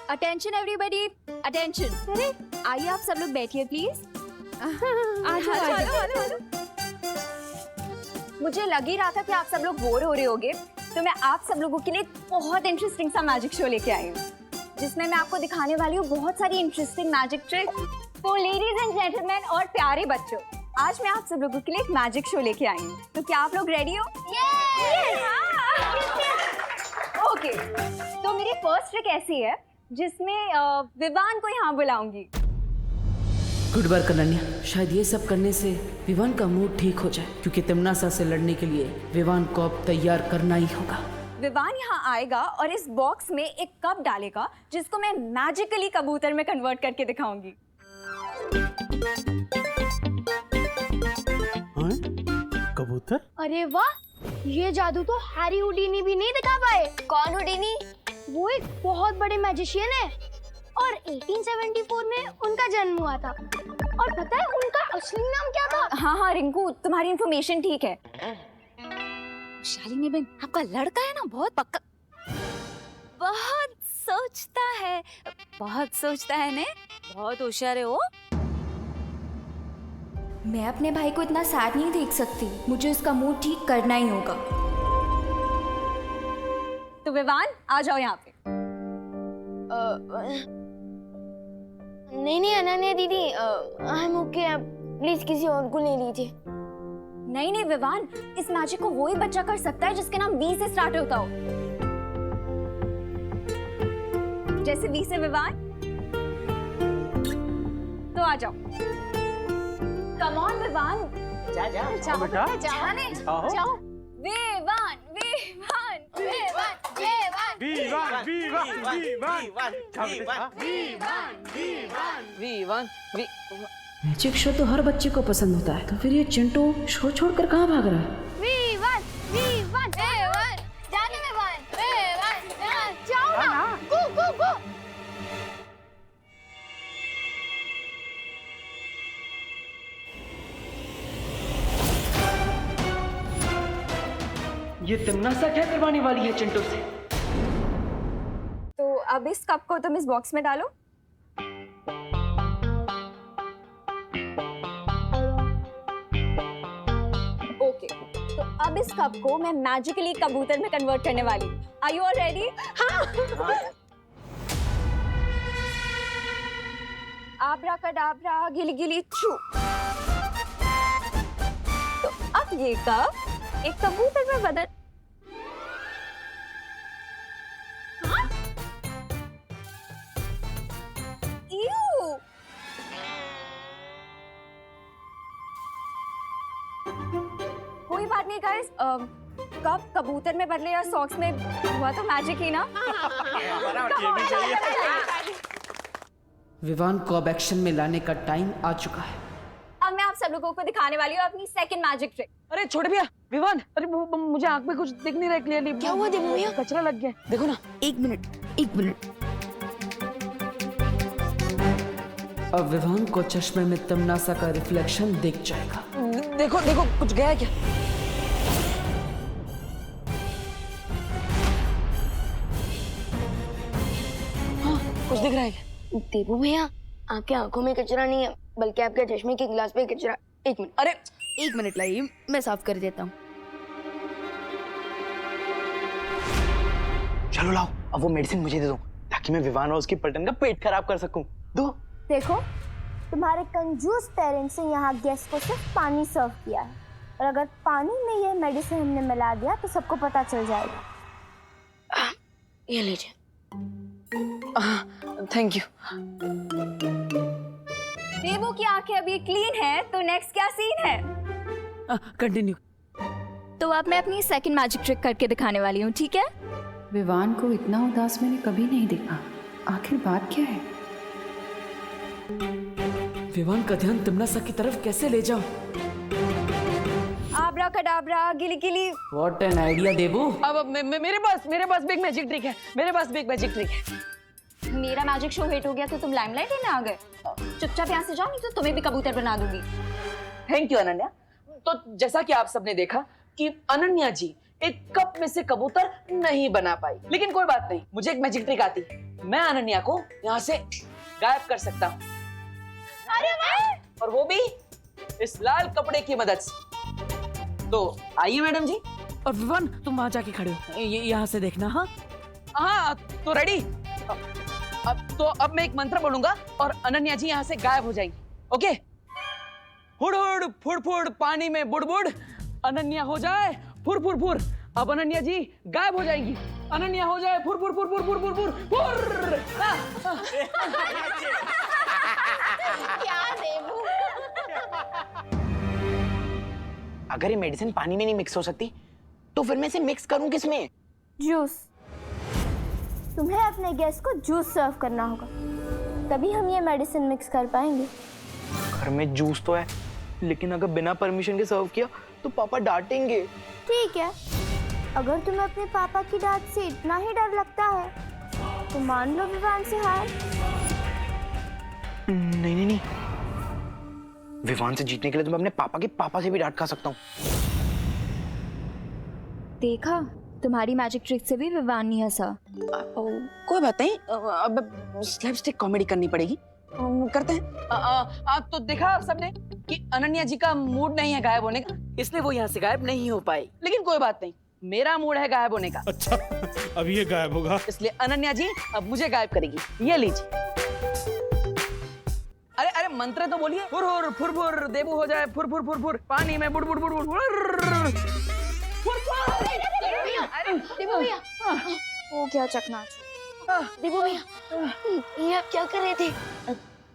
Attention everybody, attention. अरे आइए आप सब लोग बैठिए प्लीज। मुझे लग ही रहा था कि आप सब लोग बोर हो रहे होगे, तो मैं आप सब लोगों के लिए बहुत इंटरेस्टिंग सा मैजिक शो लेके आई हूँ, जिसमें मैं आपको दिखाने वाली हूँ बहुत सारी इंटरेस्टिंग मैजिक ट्रिक। तो लेडीज एंड जेंटलमैन और प्यारे बच्चों, आज मैं आप सब लोगों के लिए एक मैजिक शो लेके आई हूँ। तो क्या आप लोग रेडी हो? ओके, तो मेरी फर्स्ट ट्रिक ऐसी है जिसमें विवान को यहाँ बुलाऊंगी। Good work Ananya. शायद ये सब करने से विवान का मूड ठीक हो जाए, क्योंकि तिम्नासा से लड़ने के लिए विवान को अब तैयार करना ही होगा। विवान यहाँ आएगा और इस बॉक्स में एक कप डालेगा, जिसको मैं मैजिकली कबूतर में कन्वर्ट करके दिखाऊंगी। कबूतर? अरे वाह, ये जादू तो हैरी हुडीनी भी नहीं दिखा पाए। कौन हुडीनी? वो एक बहुत बड़े मैजिशियन है और 1874 में उनका जन्म हुआ था। और पता है उनका असली नाम क्या था? हाँ रिंकू, तुम्हारी इंफॉर्मेशन ठीक है। शालिनी बहन, आपका लड़का है ना बहुत पक्का, बहुत सोचता है ने, बहुत होशियार है वो। मैं अपने भाई को इतना सैड नहीं देख सकती, मुझे उसका मूड ठीक करना ही होगा। तो विवान आ जाओ यहाँ पे। नहीं अनन्या दीदी, आई एम ओके, आप प्लीज किसी और को ले लीजिए। नहीं विवान, इस मैजिक को वही बच्चा कर सकता है जिसके नाम वी से स्टार्ट होता हो। जैसे वी से विवान। तो आ जाओ। Come on Vivaan. जाओ बेटा। जाओ। विवान। मैजिक शो तो हर बच्चे को पसंद होता है, तो फिर ये चिंटू शो छोड़कर कहाँ भाग रहा है? जाओ ना, गो। ये तिम्नासा क्या करवाने वाली है चिंटू से? तो अब इस कप को तुम इस बॉक्स में डालो। ओके, तो अब इस कप को मैं मैजिकली कबूतर में कन्वर्ट करने वाली हूँ। Are you all ready? Abracadabra गिली छू। तो अब ये कप एक कबूतर में बदल। कोई बात नहीं गाइस, कब कबूतर में बदले या सॉक्स में, हुआ तो मैजिक ही ना। विवान को अब एक्शन में लाने का टाइम आ चुका है। अब मैं आप सब लोगों को दिखाने वाली हूँ अपनी सेकंड मैजिक ट्रिक। अरे छोड़ भैया, विवान, अरे मुझे आंख में कुछ दिख नहीं रहा क्लियरली। क्या हुआ देवू भैया? कचरा लग गया, देखो ना। एक मिनट। अब विवान को चश्मे में तिम्नासा का रिफ्लेक्शन दिख जाएगा। देखो कुछ गया क्या? हाँ, कुछ दिख रहा है क्या? देवू भैया, आपकी आंखों में कचरा नहीं है, बल्कि आपके चश्मे के गिलास पे कचरा। एक मिनट। अरे एक मिनट लाइए, मैं साफ कर देता हूँ। चलो लाओ, अब वो मेडिसिन मुझे दे दो, ताकि मैं विवान और उसकी पलटन का पेट खराब कर सकूं। दो। देखो, तुम्हारे कंजूस पेरेंट्स ने यहाँ गेस्ट को सिर्फ पानी सर्व किया है, और अगर पानी में ये मेडिसिन हमने मिला दिया तो सबको पता चल जाएगा। ये लीजिए। Thank you. देवू की आंखें अभी क्लीन है, तो नेक्स्ट क्या सीन है? कंटिन्यू। तो अब मैं अपनी सेकंड मैजिक ट्रिक करके दिखाने वाली हूँ, ठीक है? विवान को इतना उदास मैंने कभी नहीं देखा, आखिर बात क्या है? विवान का ध्यान तिम्नासा की तरफ कैसे ले जाऊं? आब्राकडाब्रा गिली। What an idea, देवू। अब मेरे पास भी एक मैजिक ट्रिक है। मेरा मैजिक शो हिट हो गया तो तुम लाइमलाइट लेने आ गए। चुपचाप यहाँ से जाओ, नहीं तो तुम्हें भी कबूतर बना दूंगी। Thank you Ananya. तो जैसा कि आप सबने देखा कि अनन्या जी एक कप में से कबूतर नहीं बना पाई, लेकिन कोई बात नहीं, मुझे एक मैजिक ट्रिक आती है। मैं अनन्या को यहाँ से गायब कर सकता हूँ। अरे वाह! और वो भी इस लाल कपड़े की मदद से। तो आइए मैडम जी। और विवान तुम वहां जाके खड़े हो, यहाँ से देखना। हाँ हाँ तो रेडी। अब मैं एक मंत्र बोलूंगा और अनन्या जी यहाँ से गायब हो जाएंगी। ओके? हुड़ हुड़ फुड़ फुड़ पानी में बुड़ बुड़, अनन्या हो जाए फुर फुर फुर। अब अनन्या जी गायब हो जाएंगी। अनन्या हो जाए फुर फुर फुर फुर फुर फुर फुर फुर। क्या देवू? अगर ये मेडिसिन पानी में नहीं मिक्स हो सकती तो फिर मैं इसे मिक्स करूं किसमें? जूस। तुम्हें अपने गेस्ट को जूस सर्व करना होगा, तभी हम ये मेडिसिन मिक्स कर पाएंगे। घर में जूस तो है, लेकिन अगर बिना परमिशन के सर्व किया तो पापा डांटेंगे। ठीक है, अगर तुम्हें अपने पापा की डांट से इतना ही डर लगता है तो मान लो विवान से हार। नहीं नहीं नहीं, विवान से जीतने के लिए तो मैं अपने पापा के पापा से भी डांट खा सकता हूँ। देखा, तुम्हारी मैजिक ट्रिक से भी विवान नहीं हंसा। कोई बात नहीं, अब स्लैपस्टिक कॉमेडी करनी पड़ेगी। करते हैं। तो देखा आप सबने कि अनन्या जी का मूड नहीं है गायब होने का, इसलिए वो यहाँ से गायब नहीं हो पाई। लेकिन कोई बात नहीं, मेरा मूड है गायब होने का। अच्छा, अब ये गायब होगा। इसलिए अनन्या जी अब मुझे गायब करेगी। ये लीजिए। अरे अरे मंत्र तो बोलिए। फुर फुर फुर फुर, देवू हो जाए फुर फुर फुर फुर, पानी में बुड़ बुड़ बुड़ बुड़ बुड़। देवू भैया, वो क्या चकनाच। देवू भैया, ये आप क्या कर रहे थे?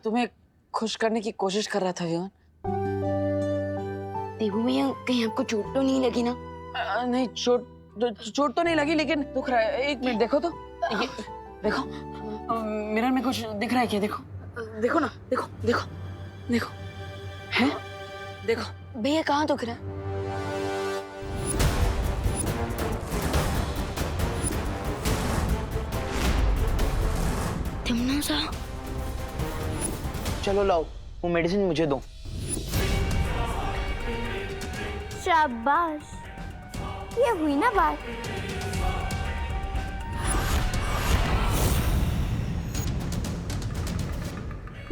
तुम्हें खुश करने की कोशिश कर रहा था विवान। देवू भैया, कहीं आपको चोट तो नहीं लगी ना? नहीं, चोट तो नहीं लगी, लेकिन दुख रहा है। एक मिनट देखो तो, ये देखो मिरर में कुछ दिख रहा है क्या? देखो देखो ना, देखो देखो देखो, है? देखो भैया, कहाँ दुख रहा है? तुमने सा? चलो लाओ, वो मेडिसिन मुझे दो। शाबाश, ये हुई ना बात।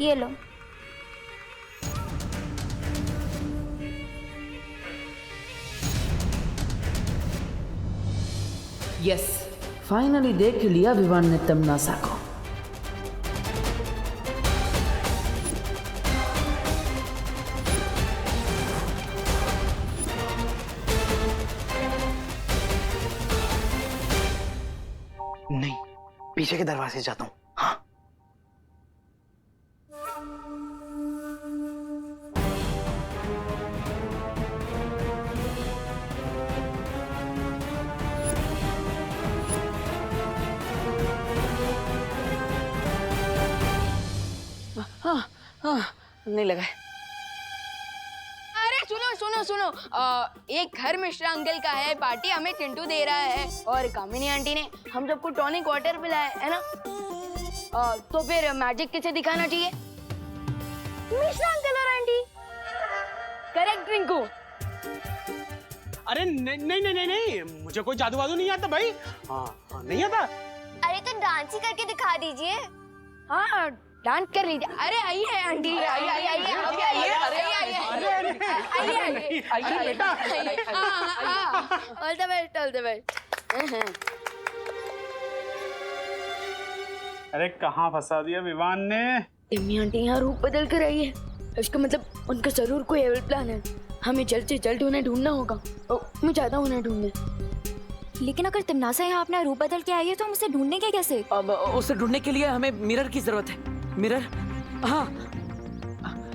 ये लो। यस, फाइनली देख लिया विवान ने तमनासा को। नहीं, पीछे के दरवाजे से जाता हूँ। हाँ, हाँ, नहीं लगा है। अरे सुनो सुनो सुनो, एक घर मिश्रा अंकल का है पार्टी, हमें चिंटू दे रहा है और कामिनी आंटी ने हम सबको टॉनिक वाटर पिलाया है ना। तो फिर मैजिक किसे दिखाना चाहिए? मिश्रा अंकल और आंटी। करेक्ट रिंकू। अरे नहीं नहीं नहीं नहीं, मुझे कोई जादू वादू नहीं आता भाई। हाँ हाँ, नहीं आता। अरे तो डांस ही करके दिखा दीजिए। हाँ, डांस कर लीजिए। अरे आइए आंटी, आइए आइए आइए अभी आइए, आइए आइए अरे बेटा, all the best, all the best. अरे कहाँ फंसा दिया विवान ने। टिम्मी आंटी यहाँ रूप बदल कर आई है, इसका मतलब उनका जरूर कोई एविल प्लान है। हमें जल्द से जल्द उन्हें ढूंढना होगा। मैं चाहता हूँ उन्हें ढूंढने। लेकिन अगर तिमनासा यहाँ अपना रूप बदल के आई है तो हम उसे ढूंढने कैसे? अब उसे ढूंढने के लिए हमें मिरर की जरूरत है। मिरर, हाँ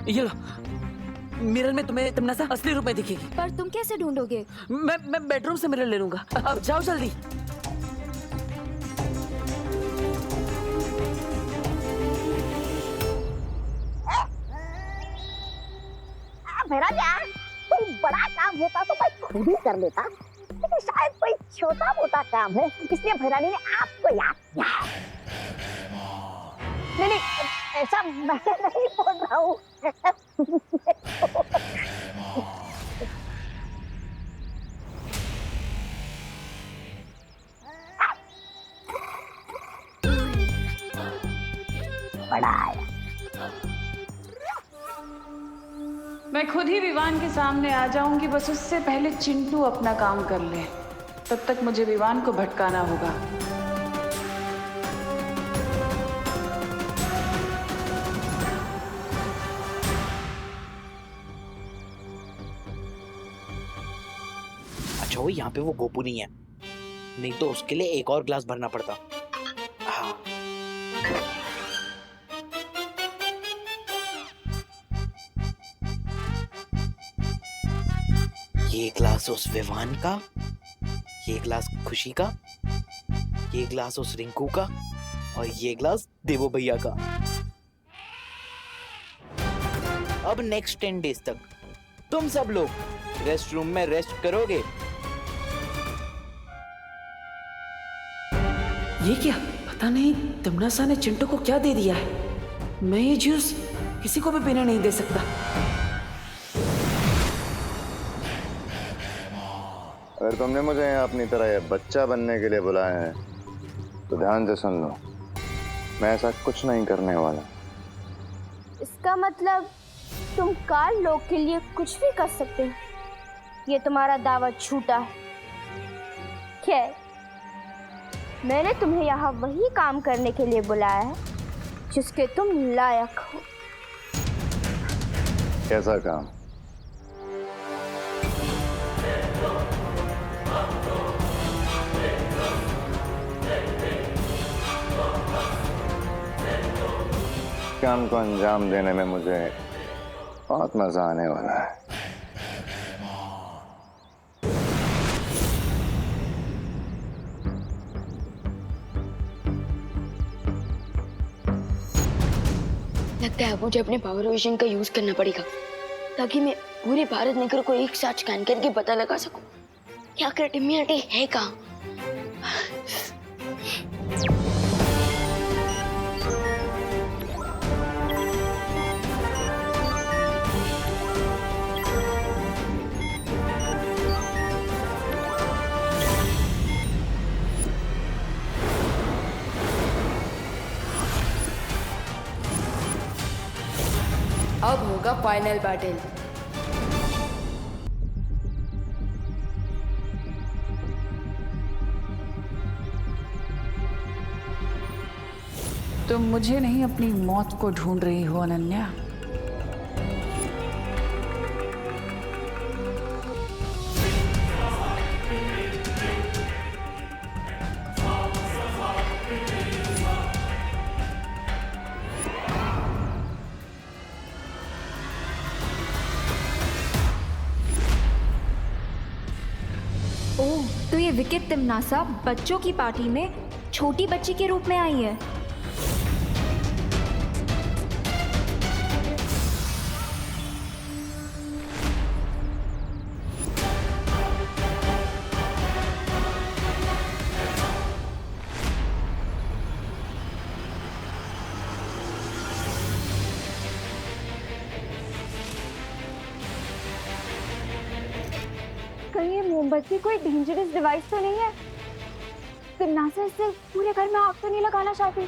ये लो, मिरर में तुम्हें तमन्ना असली रूप में दिखेगी। पर तुम कैसे ढूंढोगे? मैं बेडरूम से मिरर ले लूंगा। अब जाओ जल्दी। मेरा यार कोई बड़ा काम होता तो मैं खुद ही कर लेता, लेकिन शायद कोई छोटा मोटा काम है इसलिए भैरानी ने आपको याद किया। नहीं नहीं, ऐसा मैं नहीं बोल रहा हूँ। बड़ा आया। मैं खुद ही विवान के सामने आ जाऊंगी, बस उससे पहले चिंटू अपना काम कर ले। तब तक मुझे विवान को भटकाना होगा। अच्छा, वो यहाँ पे वो गोपू नहीं है, नहीं तो उसके लिए एक और ग्लास भरना पड़ता। हाँ। ये ग्लास उस विवान का, ये ग्लास खुशी का, ये ग्लास उस रिंकू का, और ये ग्लास देवो भैया का। अब नेक्स्ट 10 डेज तक तुम सब लोग रेस्ट रूम में रेस्ट करोगे। ये क्या, पता नहीं तमन्ना ने चिंटू को क्या दे दिया है। मैं ये जूस किसी को भी पीने नहीं दे सकता। अगर तुमने मुझे यहाँ अपनी तरह बच्चा बनने के लिए बुलाया है तो ध्यान से सुन लो, मैं ऐसा कुछ नहीं करने वाला। इसका मतलब तुम कार्ल लोग के लिए कुछ भी कर सकते हो। ये तुम्हारा दावा झूठा है। खैर, मैंने तुम्हें यहाँ वही काम करने के लिए बुलाया है जिसके तुम लायक हो। कैसा काम? काम को अंजाम देने में मुझे बहुत मजा आने वाला है। लगता है मुझे अपने पावर विजन का यूज करना पड़ेगा ताकि मैं पूरे भारत नगर को एक साथ स्कैन करके पता लगा सकूं कि आखिर टिम्मी आंटी है कहाँ। अब होगा फाइनल बैटल। तुम मुझे नहीं अपनी मौत को ढूंढ रही हो अनन्या। ओह, तो ये विकेट तिमनासा बच्चों की पार्टी में छोटी बच्ची के रूप में आई है। कहीं ये मोमबत्ती कोई डेंजरस डिवाइस तो नहीं है? तिमनासा इससे पूरे घर में आग तो नहीं लगाना चाहती?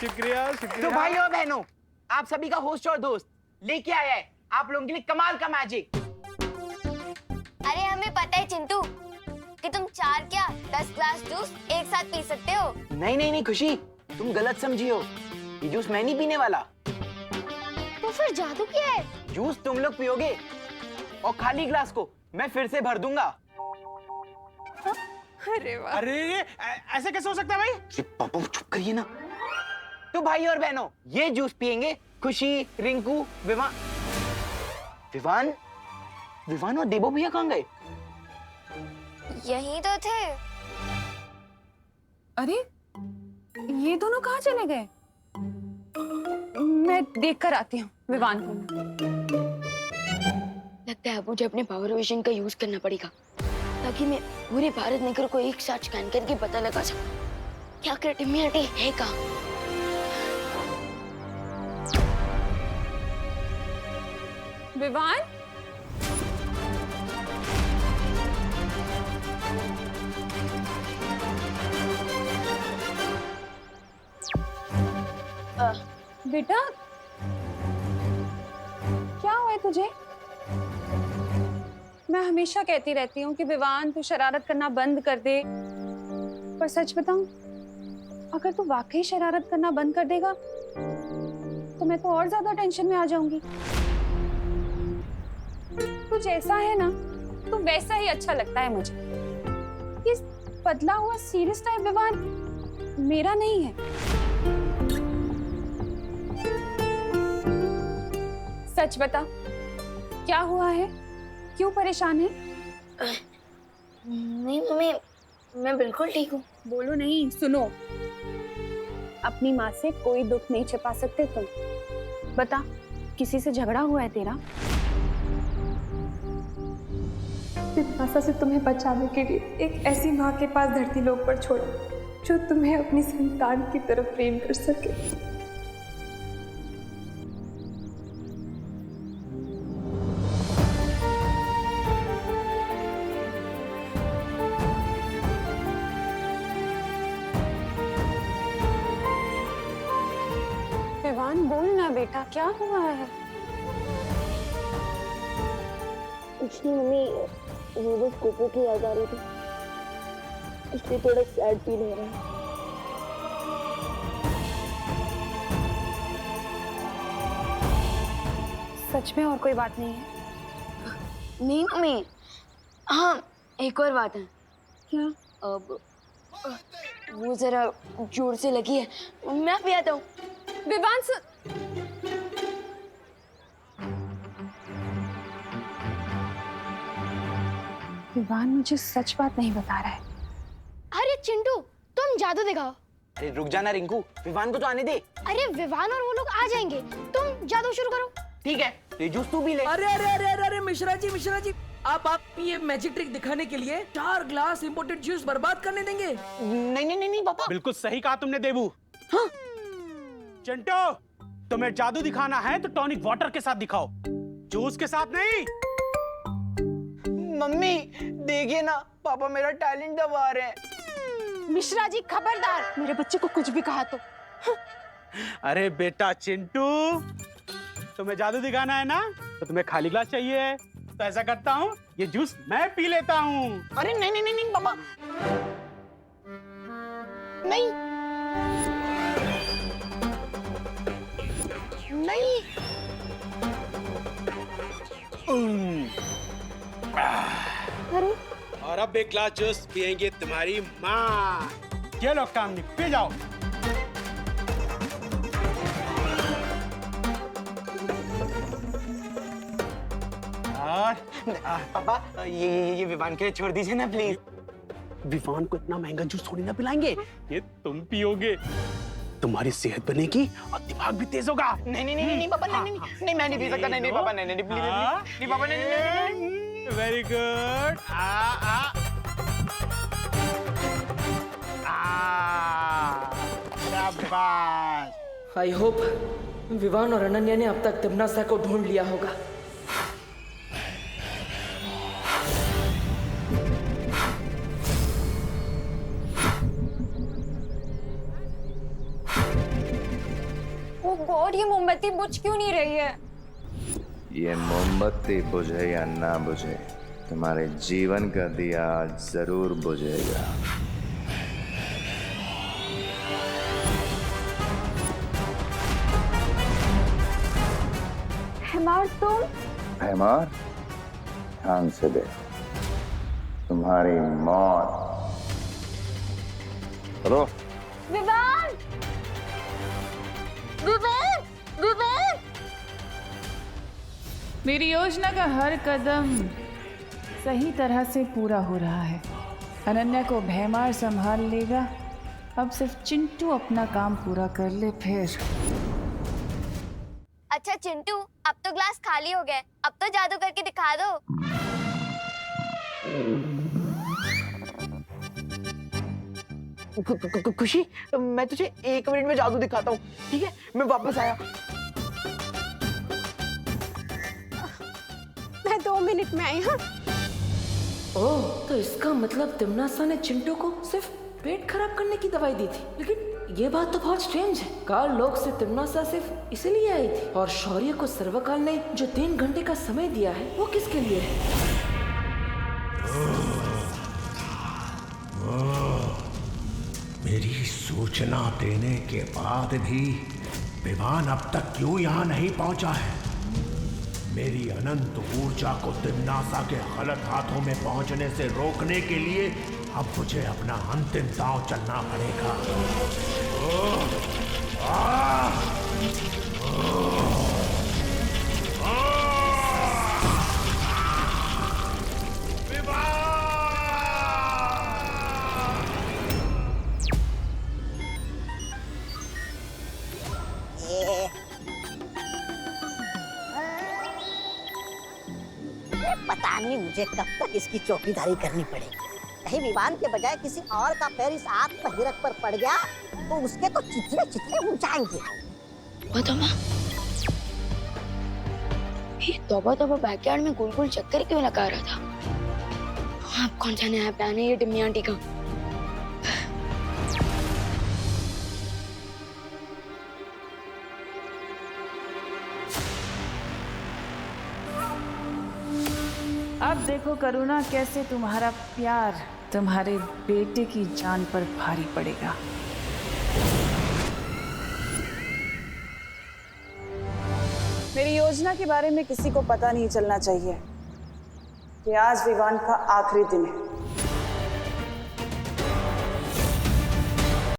शुक्रिया शुक्रिया। तो भाई और बहनों, आप सभी का होस्ट और दोस्त लेके आया है आप लोगों के लिए कमाल का मैजिक। अरे हमें पता है चिंटू कि तुम 4 क्या 10 ग्लास जूस एक साथ पी सकते हो। नहीं नहीं नहीं खुशी, तुम गलत समझी हो। ये जूस मैं नहीं पीने वाला। तो फिर जादू क्या है? जूस तुम लोग पियोगे और खाली ग्लास को मैं फिर से भर दूंगा। अरे ऐसे कैसे हो सकता है भाई? ये पापा चुप करिए ना। तो भाई और बहनों, ये जूस पियेंगे खुशी, रिंकू, विवान। विवान विवान और देवो भैया कहाँ गए? यही तो थे। अरे ये दोनों कहाँ चले गए? मैं देख कर आती हूँ विवान को। लगता है मुझे अपने पावर विजन का यूज करना पड़ेगा ताकि मैं पूरे भारत नगर को एक साथ स्कैन करके पता लगा सकूं कि आखिर टिम्मी आंटी है कहाँ। विवान, बेटा क्या हुआ है तुझे? मैं हमेशा कहती रहती हूँ कि विवान तू शरारत करना बंद कर दे, पर सच बताऊं, अगर तू वाकई शरारत करना बंद कर देगा तो मैं तो और ज्यादा टेंशन में आ जाऊंगी। तू जैसा है ना, तू वैसा ही अच्छा लगता है मुझे। ये बदला हुआ सीरियस टाइप विवान मेरा नहीं है। सच बता, क्या हुआ है? क्यों परेशान है? नहीं मम्मी, मैं बिल्कुल ठीक हूँ। बोलो नहीं, सुनो। अपनी माँ से कोई दुख नहीं छिपा सकते तुम। बता, किसी से झगड़ा हुआ है तेरा? पिपासा से तुम्हें बचाने के लिए एक ऐसी माँ के पास धरती लोक पर छोड़ा जो तुम्हें अपनी संतान की तरफ प्रेम कर सके। विवान बोल ना बेटा, क्या हुआ है? कुछ नहीं मम्मी, वो बस कोको की याद आ रही थी, इसलिए थोड़ा सैड फील हो रहा है। सच में और कोई बात नहीं है? नहीं मम्मी, हाँ एक और बात है। क्या? अब वो जरा जोर से लगी है, मैं भी आता हूँ। विवान विवान मुझे सच बात नहीं बता रहा है। अरे चिंटू, तुम जादू दिखाओ। अरे रुक जाना रिंकू, विवान को तो आने दे। अरे विवान और वो लोग आ जाएंगे, तुम जादू शुरू करो। ठीक है, तो ये जूस तू भी ले। अरे अरे अरे अरे अरे मिश्रा जी, आप ये मैजिक ट्रिक दिखाने के लिए 4 ग्लास इंपोर्टेड जूस बर्बाद करने देंगे? नहीं पापा। बिल्कुल सही कहा तुमने देबू। हाँ? चिंटू, तुम्हें जादू दिखाना है तो टॉनिक वाटर के साथ दिखाओ, जूस के साथ नहीं। मम्मी देखिए ना, पापा मेरा टैलेंट दबा रहे हैं। मिश्रा जी खबरदार, मेरे बच्चे को कुछ भी कहा तो। अरे बेटा चिंटू, तुम्हें जादू दिखाना है ना, तो तुम्हें खाली ग्लास चाहिए। तो ऐसा करता हूँ, ये जूस मैं पी लेता हूँ। अरे नहीं पापा, नहीं। अरे और अब एक ग्लास जूस पियेंगे तुम्हारी माँ। ये लो काम नहीं, पी जाओ। पापा ये विवान के लिए छोड़ दीजिए ना प्लीज। विवान को इतना महंगा जूस थोड़ी ना पिलाएंगे, ये तुम पियोगे, तुम्हारी सेहत बनेगी और दिमाग भी तेज होगा। नहीं पापा, नहीं मैं नहीं पी सकता। नहीं पापा, नहीं प्लीज, नहीं पापा, नहीं। Very good. शाबाश। आई होप विवान और अनन्या ने अब तक तिम्नासा को ढूंढ लिया होगा। ओ गॉड, ये मोमबत्ती बुझ क्यों नहीं रही है? ये मोमबत्ती बुझे या ना बुझे, तुम्हारे जीवन का दिया जरूर बुझेगा। हेमार तुम? हेमार, ध्यान से देख, तुम्हारी मौत। चलो। विवान! विवान! विवान! मेरी योजना का हर कदम सही तरह से पूरा हो रहा है। अनन्या को भैमार संभाल लेगा। अब सिर्फ चिंटू अपना काम पूरा कर ले फिर। अच्छा चिंटू, अब तो ग्लास खाली हो गए, अब तो जादू करके दिखा दो। खुशी, मैं तुझे 1 मिनट में जादू दिखाता हूँ, ठीक है? मैं वापस आया। मैं 2 मिनट में आई हूँ। ओह, तो इसका मतलब तिम्नासा ने चिंटू को सिर्फ पेट खराब करने की दवाई दी थी, लेकिन ये बात तो बहुत स्ट्रेंज है। काल लोक से तिम्नासा सिर्फ इसीलिए आई थी, और शौर्य को सर्वकाल ने जो 3 घंटे का समय दिया है वो किसके लिए है? मेरी सूचना देने के बाद भी विवान अब तक क्यों यहाँ नहीं पहुंचा है? मेरी अनंत ऊर्जा को तिम्नासा के गलत हाथों में पहुंचने से रोकने के लिए अब मुझे अपना अंतिम दांव चलना पड़ेगा। पता नहीं मुझे कब तक इसकी चौकीदारी करनी पड़ेगी। कहीं विवान के बजाय किसी और का पैर इस आत्महिरक पर पड़ गया तो उसके तो चितले चितले उड़ जाएंगे। ये तौबा तौबा बैकयार्ड में गोल गोल चक्कर क्यों लगा रहा था? आप कौन सा नया प्लान है ये डिम्मी आंटी का? अब देखो करुणा, कैसे तुम्हारा प्यार तुम्हारे बेटे की जान पर भारी पड़ेगा। मेरी योजना के बारे में किसी को पता नहीं चलना चाहिए कि आज विवान का आखिरी दिन है।